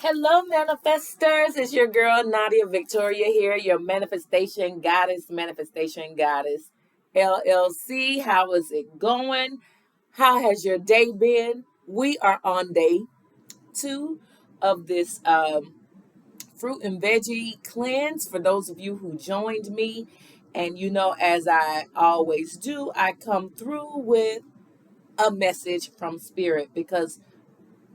Hello, manifestors. It's your girl, Nadia Victoria here, your manifestation goddess, LLC. How is it going? How has your day been? We are on day 2 of this fruit and veggie cleanse. For those of you who joined me, and as I always do, I come through with a message from Spirit because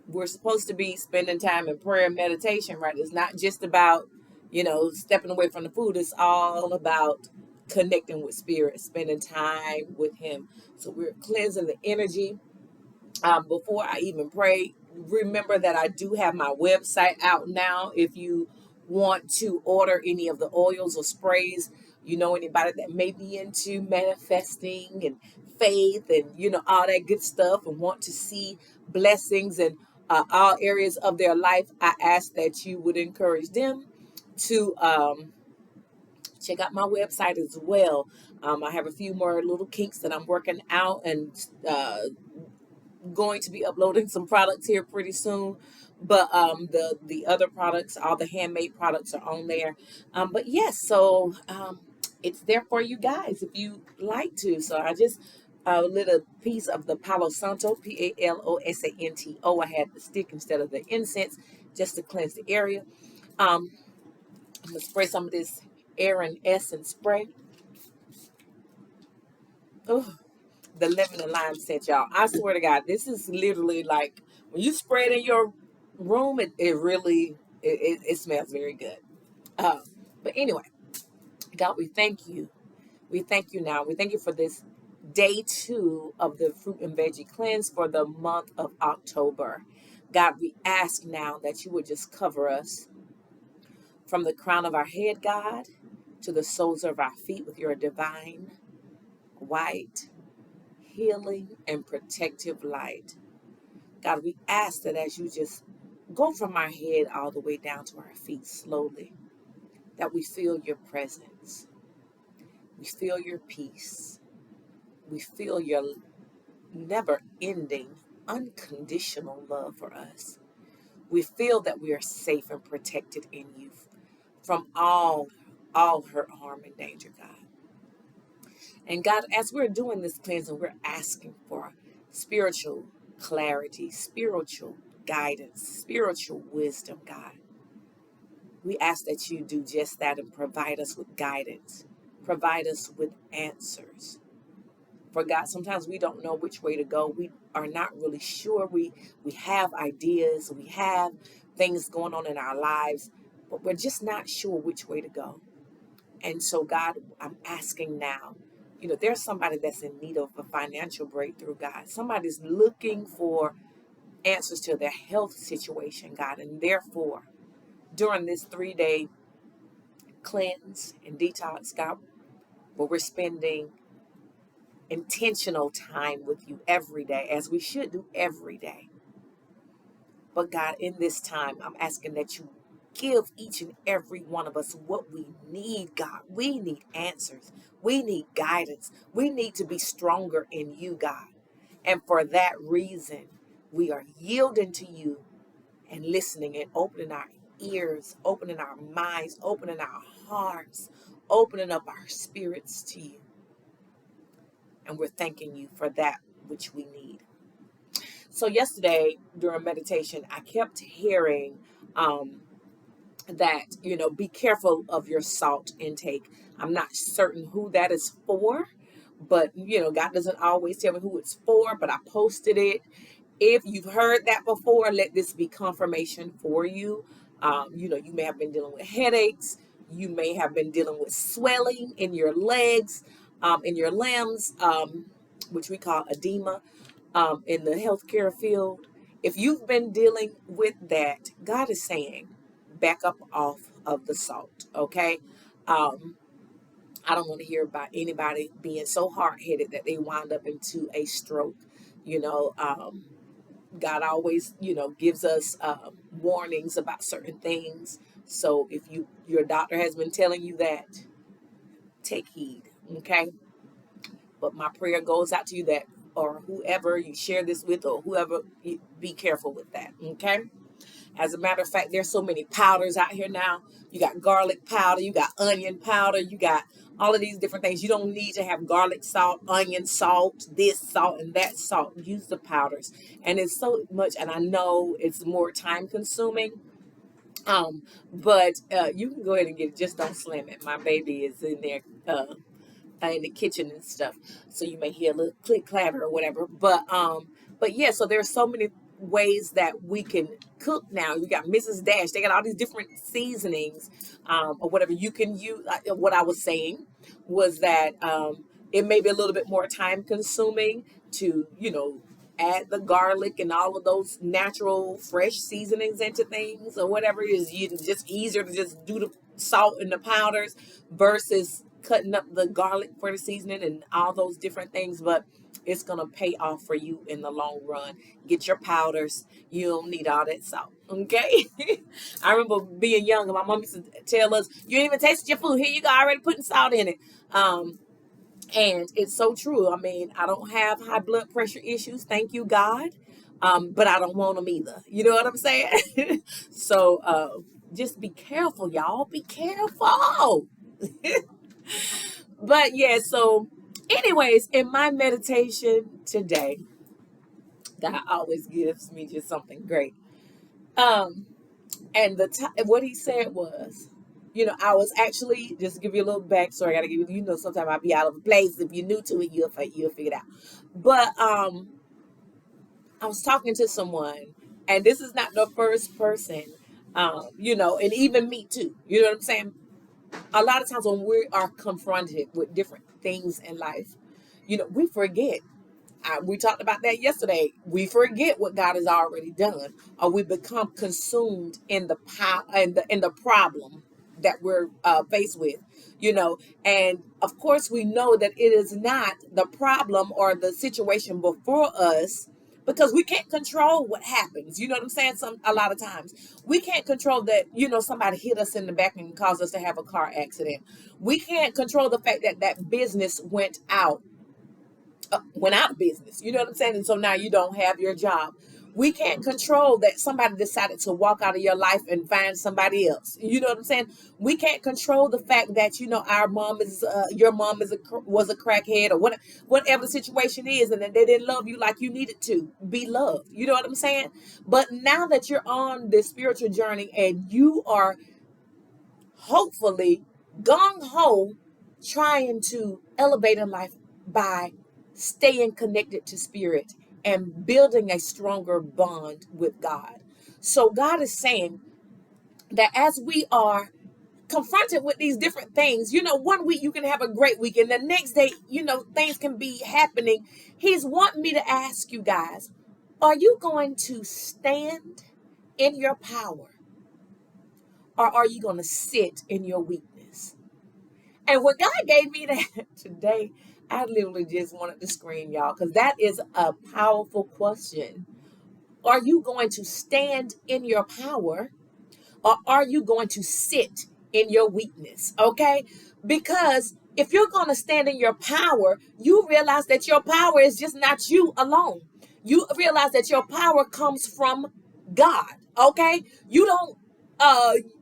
we're supposed to be spending time in prayer and meditation, right? It's not just about, stepping away from the food. It's all about connecting with Spirit, spending time with Him. So we're cleansing the energy. Before I even pray, remember that I do have my website out now. If you want to order any of the oils or sprays, anybody that may be into manifesting and faith and, all that good stuff and want to see blessings in all areas of their life, I ask that you would encourage them to check out my website as well. I have a few more little kinks that I'm working out and going to be uploading some products here pretty soon, but the other products, all the handmade products, are on there. But yes, so it's there for you guys if you like to. So I just lit a piece of the Palo Santo, Palosanto. I had the stick instead of the incense just to cleanse the area. I'm gonna spray some of this Aaron Essence spray. Oh, the lemon and lime scent, y'all. I swear to God, this is literally like when you spray it in your room, it really it smells very good. Uh, but anyway, God, we thank you. We thank you now. We thank you for this day 2 of the fruit and veggie cleanse for the month of October. God, we ask now that you would just cover us from the crown of our head, God, to the soles of our feet with your divine white healing and protective light. God, we ask that as you just go from our head all the way down to our feet slowly, that we feel your presence. We feel your peace. We feel your never ending, unconditional love for us. We feel that we are safe and protected in you from all hurt, harm, and danger, God. And God, as we're doing this cleansing, we're asking for spiritual clarity, spiritual guidance, spiritual wisdom, God. We ask that you do just that and provide us with guidance, provide us with answers. For God, sometimes we don't know which way to go. We are not really sure. We have ideas, we have things going on in our lives, but we're just not sure which way to go. And so, God, I'm asking now, there's somebody that's in need of a financial breakthrough, God. Somebody's looking for answers to their health situation, God. And therefore, during this 3-day cleanse and detox, God, where we're spending intentional time with you every day, as we should do every day. But God, in this time, I'm asking that you give each and every one of us what we need, God. We need answers. We need guidance. We need to be stronger in you, God. And for that reason, we are yielding to you and listening and opening our ears, opening our minds, opening our hearts, opening up our spirits to you. And we're thanking you for that which we need. So yesterday during meditation, I kept hearing that, be careful of your salt intake. I'm not certain who that is for, but, God doesn't always tell me who it's for, but I posted it. If you've heard that before, let this be confirmation for you. You may have been dealing with headaches. You may have been dealing with swelling in your legs, in your limbs, which we call edema in the healthcare field. If you've been dealing with that, God is saying, back up off of the salt, okay? I don't want to hear about anybody being so hard-headed that they wind up into a stroke. God always, gives us warnings about certain things. So if your doctor has been telling you that, take heed, okay? But my prayer goes out to you that, or whoever you share this with, or whoever, be careful with that, okay? As a matter of fact, there's so many powders out here now. You got garlic powder, you got onion powder, you got all of these different things. You don't need to have garlic salt, onion salt, this salt, and that salt. Use the powders. And it's so much, and I know it's more time consuming. But you can go ahead and get it. Just don't slam it. My baby is in there in the kitchen and stuff, so you may hear a little click clatter or whatever. But yeah, so there's so many ways that we can cook now. You got Mrs. Dash, they got all these different seasonings, or whatever you can use. What I was saying was that it may be a little bit more time consuming to, add the garlic and all of those natural fresh seasonings into things, or whatever it is. It's just easier to just do the salt and the powders versus cutting up the garlic for the seasoning and all those different things. But it's going to pay off for you in the long run. Get your powders. You don't need all that salt. Okay? I remember being young and my mom used to tell us, you ain't even tasted your food. Here you go, already putting salt in it. And it's so true. I mean, I don't have high blood pressure issues, thank you, God. But I don't want them either. You know what I'm saying? So just be careful, y'all. Be careful. But yeah, so anyways, in my meditation today, God always gives me just something great. And what he said was, I was actually, just to give you a little backstory, I got to give you, sometimes I'll be out of place. If you're new to it, you'll figure it out. But I was talking to someone, and this is not the first person, and even me too. You know what I'm saying? A lot of times when we are confronted with different things in life, we forget. We talked about that yesterday. We forget what God has already done, or we become consumed in the in the problem that we're faced with, and of course we know that it is not the problem or the situation before us, because we can't control what happens. You know what I'm saying? A lot of times we can't control that, somebody hit us in the back and caused us to have a car accident. We can't control the fact that that business went out of business. You know what I'm saying? And so now you don't have your job. We can't control that somebody decided to walk out of your life and find somebody else. You know what I'm saying? We can't control the fact that, our mom is, your mom was a crackhead, or whatever the situation is, and that they didn't love you like you needed to be loved. You know what I'm saying? But now that you're on this spiritual journey and you are hopefully gung-ho trying to elevate in life by staying connected to spirit and building a stronger bond with God. So God is saying that as we are confronted with these different things, 1 week you can have a great week, and the next day, things can be happening. He's wanting me to ask you guys, are you going to stand in your power, or are you going to sit in your weakness? And when God gave me that today, I literally just wanted to scream, y'all, because that is a powerful question. Are you going to stand in your power, or are you going to sit in your weakness? Okay? Because if you're going to stand in your power, you realize that your power is just not you alone. You realize that your power comes from God. Okay? You don't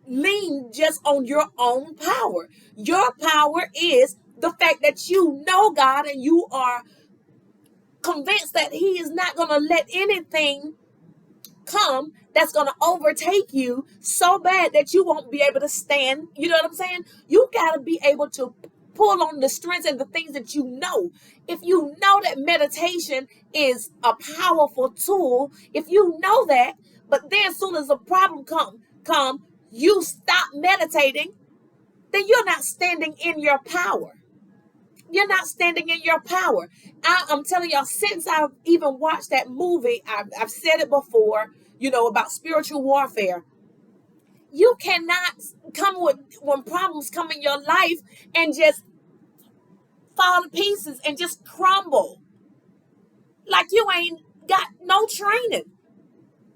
lean just on your own power. Your power is the fact that you know God, and you are convinced that he is not going to let anything come that's going to overtake you so bad that you won't be able to stand. You know what I'm saying? You got to be able to pull on the strengths and the things that you know. If you know that meditation is a powerful tool, if you know that, but then as soon as a problem come, you stop meditating, then you're not standing in your power. You're not standing in your power. I'm telling y'all, since I've even watched that movie, I've said it before, about spiritual warfare. You cannot come when problems come in your life and just fall to pieces and just crumble like you ain't got no training.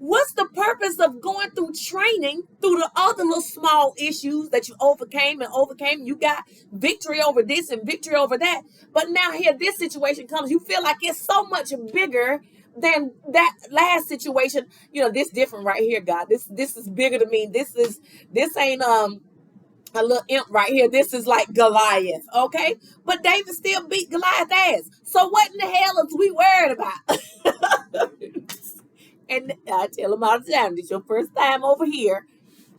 What's the purpose of going through training through the other little small issues that you overcame? You got victory over this and victory over that. But now here, this situation comes. You feel like it's so much bigger than that last situation. This different right here, God. This is bigger to me. This ain't a little imp right here. This is like Goliath, okay? But David still beat Goliath's ass. So what in the hell is we worried about? And I tell them all the time, this your first time over here,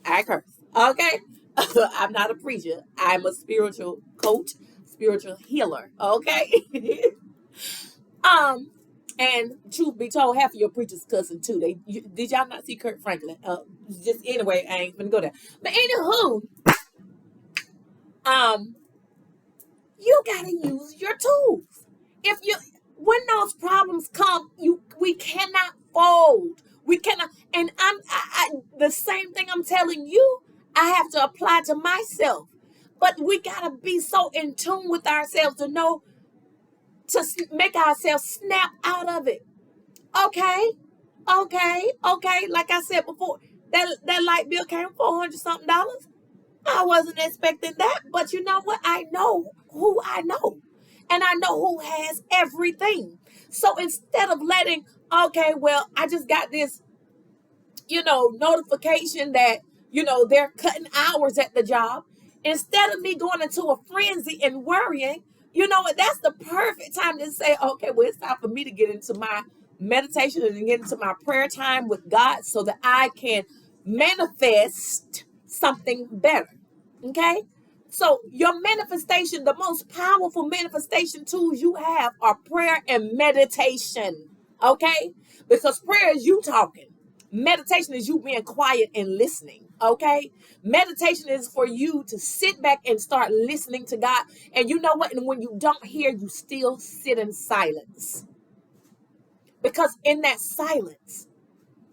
I curse, okay? I'm not a preacher. I'm a spiritual coach, spiritual healer, okay? um, and truth be told, half of your preachers cussing too. Did y'all not see Kurt Franklin? Just anyway, I ain't gonna go there. But anywho, you gotta use your tools. When those problems come, we cannot fold. We cannot. And the same thing I'm telling you, I have to apply to myself. But we gotta be so in tune with ourselves to know to make ourselves snap out of it. Okay. Like I said before, that light bill came $400 something. I wasn't expecting that, but you know what? I know who I know, and I know who has everything. So instead of letting, okay, well, I just got this, notification that, they're cutting hours at the job. Instead of me going into a frenzy and worrying, you know what? That's the perfect time to say, okay, well, it's time for me to get into my meditation and get into my prayer time with God so that I can manifest something better. Okay? So your manifestation, the most powerful manifestation tools you have are prayer and meditation. Okay? Because prayer is you talking. Meditation is you being quiet and listening. Okay? Meditation is for you to sit back and start listening to God. And you know what? And when you don't hear, you still sit in silence. Because in that silence,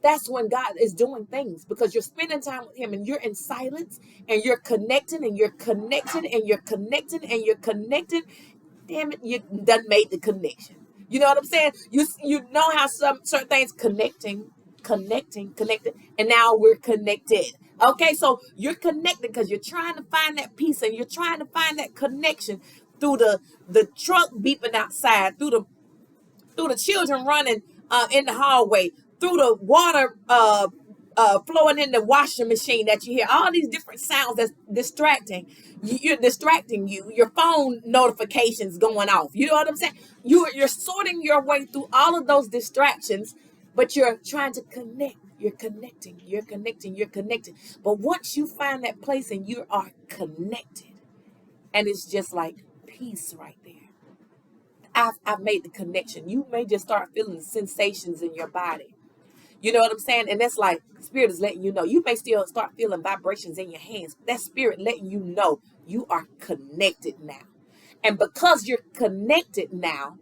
that's when God is doing things, because you're spending time with him and you're in silence and you're connecting and you're connecting and you're connecting and you're connecting. Damn it, you done made the connection. You know what I'm saying? You know how some certain things connecting, and now we're connected. Okay, so you're connected because you're trying to find that peace and you're trying to find that connection through the truck beeping outside, through the children running in the hallway, through the water flowing in the washing machine that you hear. All these different sounds that's distracting. You're distracting you. Your phone notifications going off. You know what I'm saying? You're sorting your way through all of those distractions, but you're trying to connect. You're connecting. But once you find that place and you are connected, and it's just like peace right there. I've made the connection. You may just start feeling sensations in your body. You know what I'm saying? And that's like spirit is letting you know. You may still start feeling vibrations in your hands. That spirit letting you know you are connected now. And because you're connected now,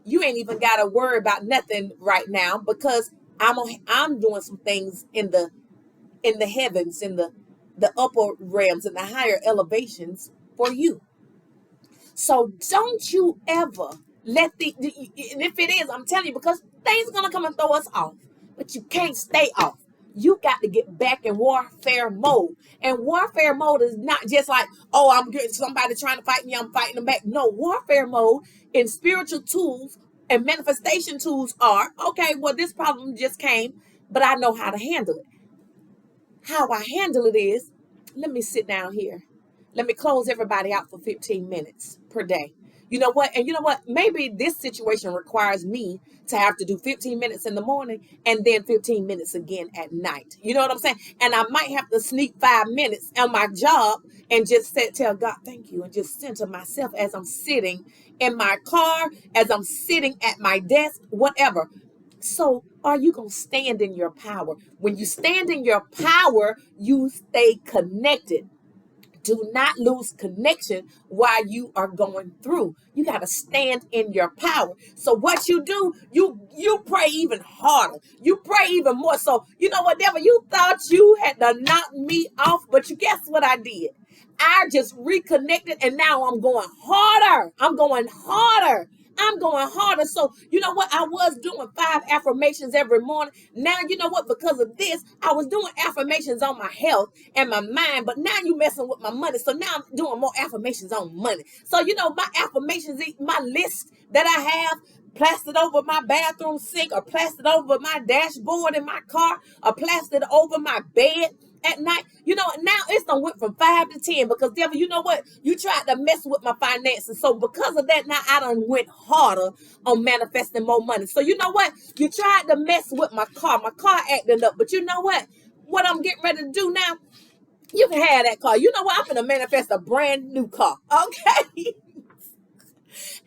you ain't even got to worry about nothing right now, because I'm doing some things in the heavens, in the upper realms, in the higher elevations for you. So don't you ever let and if it is, I'm telling you, because things are going to come and throw us off, but you can't stay off. You got to get back in warfare mode. And warfare mode is not just like, oh, I'm getting somebody trying to fight me, I'm fighting them back. No, warfare mode in spiritual tools and manifestation tools are, okay, well, this problem just came, but I know how to handle it. How I handle it is, let me sit down here. Let me close everybody out for 15 minutes per day. You know what? And you know what? Maybe this situation requires me to have to do 15 minutes in the morning and then 15 minutes again at night. You know what I'm saying? And I might have to sneak 5 minutes on my job and just tell God, thank you, and just center myself as I'm sitting in my car, as I'm sitting at my desk, whatever. So are you going to stand in your power? When you stand in your power, you stay connected. Do not lose connection while you are going through. You got to stand in your power. So what you do, you pray even harder. You pray even more. So you know what, devil, you thought you had to knock me off, but you guess what I did? I just reconnected, and now I'm going harder. So you know what? I was doing 5 affirmations every morning. Now, you know what? Because of this, I was doing affirmations on my health and my mind. But now you messing with my money. So now I'm doing more affirmations on money. So, you know, my affirmations, my list that I have, plastered over my bathroom sink, or plastered over my dashboard in my car, or plastered over my bed at night. You know, now it's done went from 5 to 10 because, devil, you know what? You tried to mess with my finances. So because of that, now I done went harder on manifesting more money. So you know what? You tried to mess with my car. My car acting up. But you know what? What I'm getting ready to do now, you can have that car. You know what? I'm going to manifest a brand new car. Okay?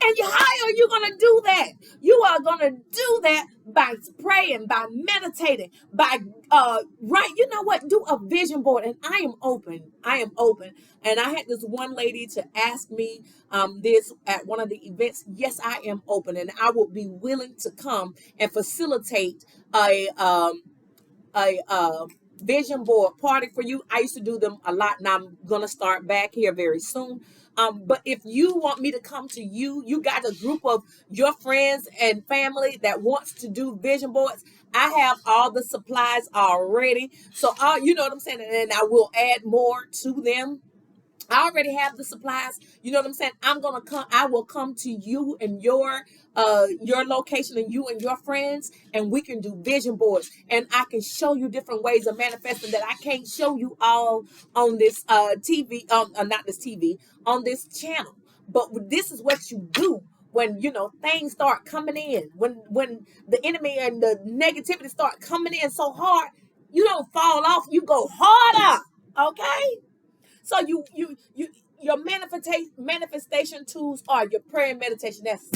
And how are you going to do that? You are going to do that by praying, by meditating, by, you know what? Do a vision board. And I am open. I am open. And I had this one lady to ask me this at one of the events. Yes, I am open. And I would be willing to come and facilitate a vision board party for you. I used to do them a lot, and I'm gonna start back here very soon. But if you want me to come to you, you got a group of your friends and family that wants to do vision boards. I have all the supplies already, so you know what I'm saying, and I will add more to them. I already have the supplies. You know what I'm saying? I will come to you and your location, and you and your friends, and we can do vision boards. And I can show you different ways of manifesting that I can't show you all on this TV, not this TV, on this channel. But this is what you do when, you know, things start coming in. When the enemy and the negativity start coming in so hard, you don't fall off, you go harder. Okay? So your manifestation tools are your prayer and meditation. That's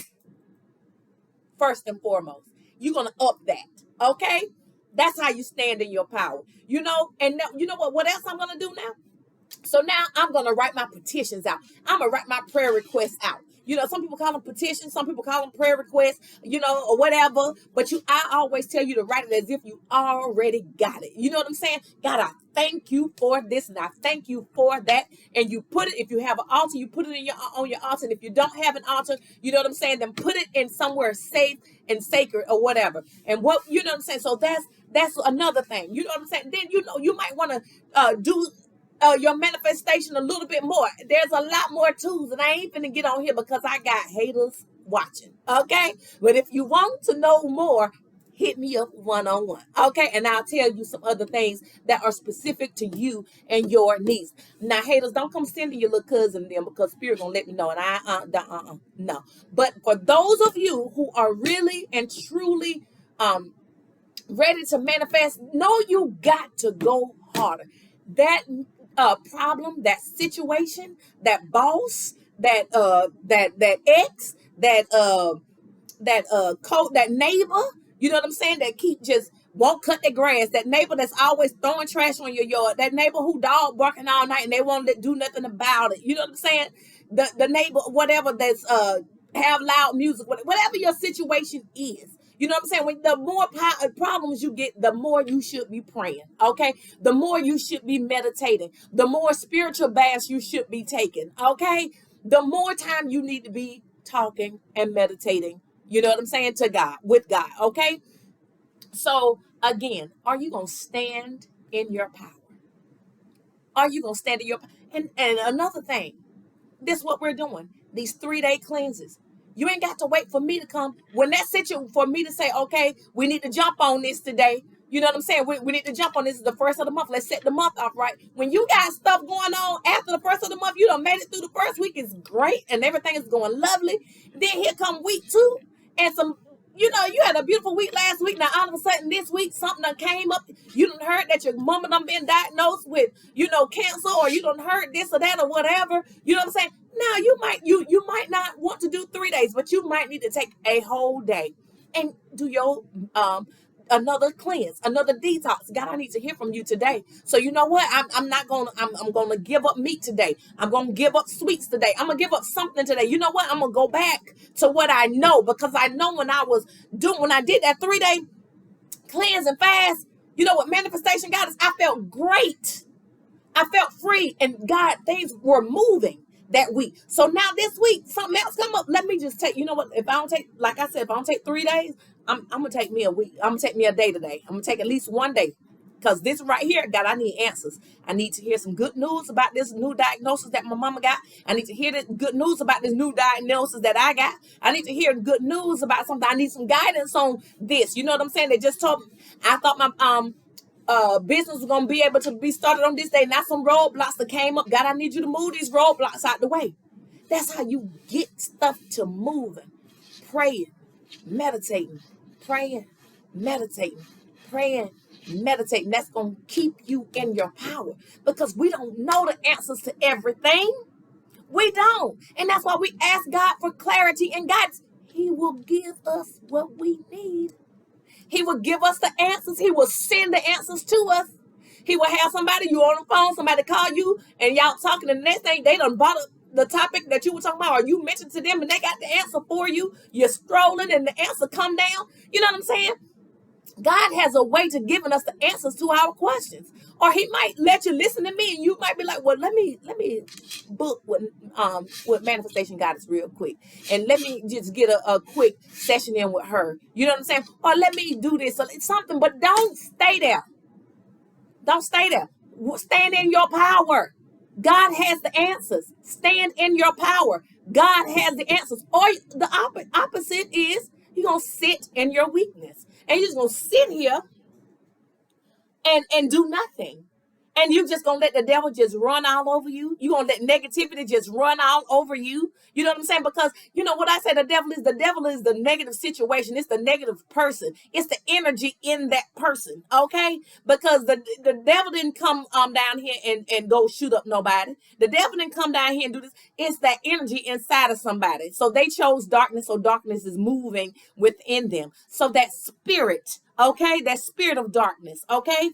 first and foremost. You're gonna up that, okay? That's how you stand in your power. You know, and now, you know what else I'm gonna do now? So now I'm going to write my petitions out. I'm going to write my prayer requests out. You know, some people call them petitions. Some people call them prayer requests, you know, or whatever. But I always tell you to write it as if you already got it. You know what I'm saying? God, I thank you for this, and I thank you for that. And you put it, if you have an altar, you put it on your altar. And if you don't have an altar, you know what I'm saying, then put it in somewhere safe and sacred or whatever. And what, you know what I'm saying? So that's another thing. You know what I'm saying? Then, you know, you might want to do your manifestation a little bit more. There's a lot more tools, and I ain't finna get on here because I got haters watching. Okay, but if you want to know more, hit me up one-on-one. Okay, and I'll tell you some other things that are specific to you and your needs. Now, haters, don't come sending your little cousin them, because Spirit gonna let me know, and no. But for those of you who are really and truly ready to manifest, know you got to go harder. That problem, that situation, that boss, that ex, that neighbor, you know what I'm saying, that keep just won't cut their grass, that neighbor that's always throwing trash on your yard, that neighbor who dog barking all night and they won't do nothing about it. You know what I'm saying? The neighbor, whatever, that's have loud music, whatever your situation is. You know what I'm saying? When the more problems you get, the more you should be praying, okay? The more you should be meditating. The more spiritual baths you should be taking, okay? The more time you need to be talking and meditating, you know what I'm saying, to God, with God, okay? So, again, are you going to stand in your power? Are you going to stand in your power? And another thing, this is what we're doing, these 3-day cleanses. You ain't got to wait for me to come. When that situation, for me to say, okay, we need to jump on this today. You know what I'm saying? We need to jump on this. Is the first of the month. Let's set the month off right. When you got stuff going on after the first of the month, you done made it through the first week. It's great and everything is going lovely. Then here come week 2 and some, you know, you had a beautiful week last week. Now all of a sudden this week something done came up. You done heard that your mama done been diagnosed with, you know, cancer, or you done heard this or that or whatever. You know what I'm saying? Now you might not want to do 3 days, but you might need to take a whole day and do your another cleanse, another detox. God, I need to hear from you today. So you know what? I'm gonna give up meat today. I'm gonna give up sweets today. I'm gonna give up something today. You know what? I'm gonna go back to what I know, because I know when I did that 3-day cleanse and fast, you know what manifestation got is, I felt great. I felt free, and God, things were moving that week. So now this week, something else come up. Let me just take, you know what? If I don't take, like I said, if I don't take 3 days, I'm gonna take me a week. I'm gonna take me a day today. I'm gonna take at least one day. Because this right here, God, I need answers. I need to hear some good news about this new diagnosis that my mama got. I need to hear the good news about this new diagnosis that I got. I need to hear good news about something. I need some guidance on this. You know what I'm saying? They just told me. I thought my business was gonna be able to be started on this day. Now some roadblocks that came up. God, I need you to move these roadblocks out the way. That's how you get stuff to moving. Praying, meditating, praying, meditating, praying, meditating. That's going to keep you in your power, because we don't know the answers to everything. We don't. And that's why we ask God for clarity and guidance. He will give us what we need. He will give us the answers. He will send the answers to us. He will have somebody, you on the phone, somebody call you, and y'all talking, and the next thing they done brought up the topic that you were talking about, or you mentioned to them, and they got the answer for you. You're scrolling, and the answer come down. You know what I'm saying? God has a way to giving us the answers to our questions. Or he might let you listen to me, and you might be like, well, let me book with Manifestation Goddess real quick. And let me just get a quick session in with her. You know what I'm saying? Or let me do this or something, but don't stay there. Don't stay there. Stand in your power. God has the answers. Stand in your power. God has the answers. Or the opposite is you're going to sit in your weakness. And you're just going to sit here and do nothing. And you're just going to let the devil just run all over you. You're going to let negativity just run all over you. You know what I'm saying? Because you know what I say, the devil is the negative situation. It's the negative person. It's the energy in that person. Okay? Because the devil didn't come down here and go shoot up nobody. The devil didn't come down here and do this. It's that energy inside of somebody. So they chose darkness. So darkness is moving within them. So that spirit, okay? That spirit of darkness, okay?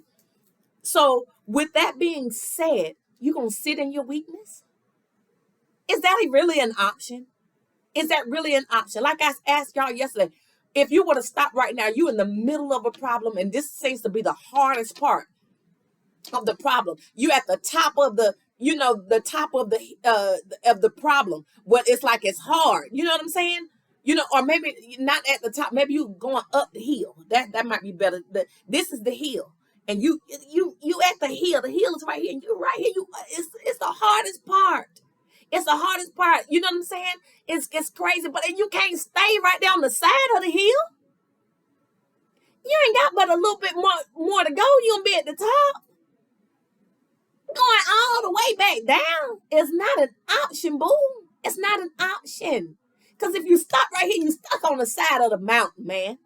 So with that being said, you going to sit in your weakness? Is that really an option? Is that really an option? Like I asked y'all yesterday, if you were to stop right now, you in the middle of a problem, and this seems to be the hardest part of the problem. You at the top of the top of the problem. What it's like it's hard. You know what I'm saying? Or maybe not at the top. Maybe you going up the hill. That might be better. This is the hill. And you at the hill. The hill is right here, and you right here. It's the hardest part. It's the hardest part. You know what I'm saying? It's crazy, but you can't stay right there on the side of the hill. You ain't got but a little bit more to go. You gonna be at the top. Going all the way back down is not an option, boo. It's not an option. Because if you stop right here, you stuck on the side of the mountain, man.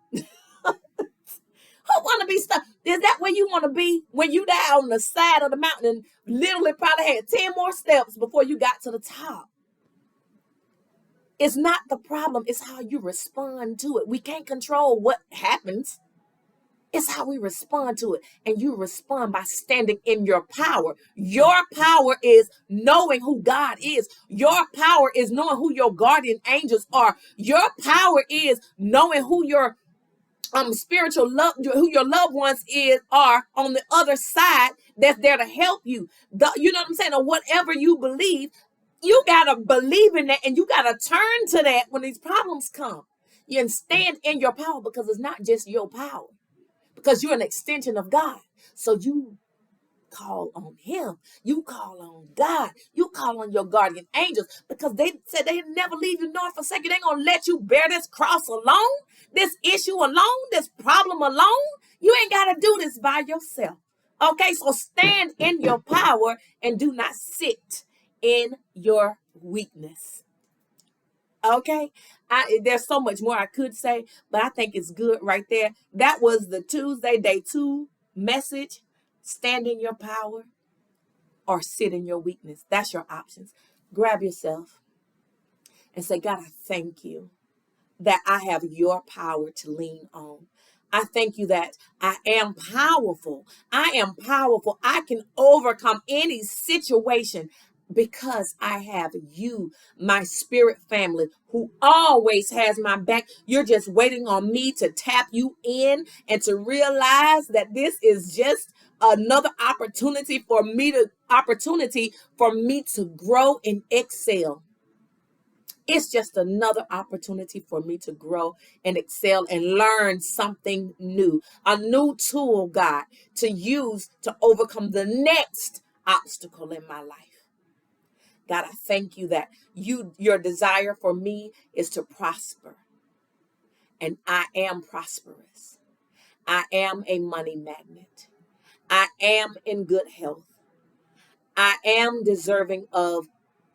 Who want to be stuck? Is that where you want to be when you die on the side of the mountain and literally probably had 10 more steps before you got to the top? It's not the problem. It's how you respond to it. We can't control what happens. It's how we respond to it. And you respond by standing in your power. Your power is knowing who God is. Your power is knowing who your guardian angels are. Your power is knowing who your spiritual love, who your loved ones are on the other side that's there to help you. You know what I'm saying? Or whatever you believe, you gotta believe in that, and you gotta turn to that when these problems come. You can stand in your power, because it's not just your power, because you're an extension of God. So you call on him. You call on God. You call on your guardian angels, because they said they never leave you nor forsake you. They're going to let you bear this cross alone, this issue alone, this problem alone. You ain't got to do this by yourself. Okay, so stand in your power and do not sit in your weakness. Okay, there's so much more I could say, but I think it's good right there. That was the Tuesday, day 2 message. Stand in your power or sit in your weakness. That's your options. Grab yourself and say, God, I thank you that I have your power to lean on. I thank you that I am powerful. I am powerful. I can overcome any situation because I have you, my spirit family, who always has my back. You're just waiting on me to tap you in and to realize that this is just another opportunity for me to grow and excel. It's just another opportunity for me to grow and excel and learn something new, a new tool, God, to use to overcome the next obstacle in my life. God, I thank you that your desire for me is to prosper, and I am prosperous. I am a money magnet. I am in good health. I am deserving of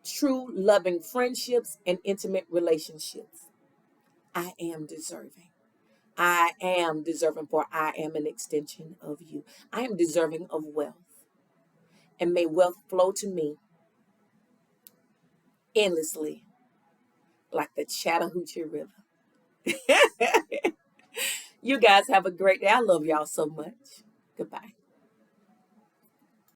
true loving friendships and intimate relationships. I am deserving. I am deserving, for I am an extension of you. I am deserving of wealth. And may wealth flow to me endlessly like the Chattahoochee River. You guys have a great day. I love y'all so much. Goodbye.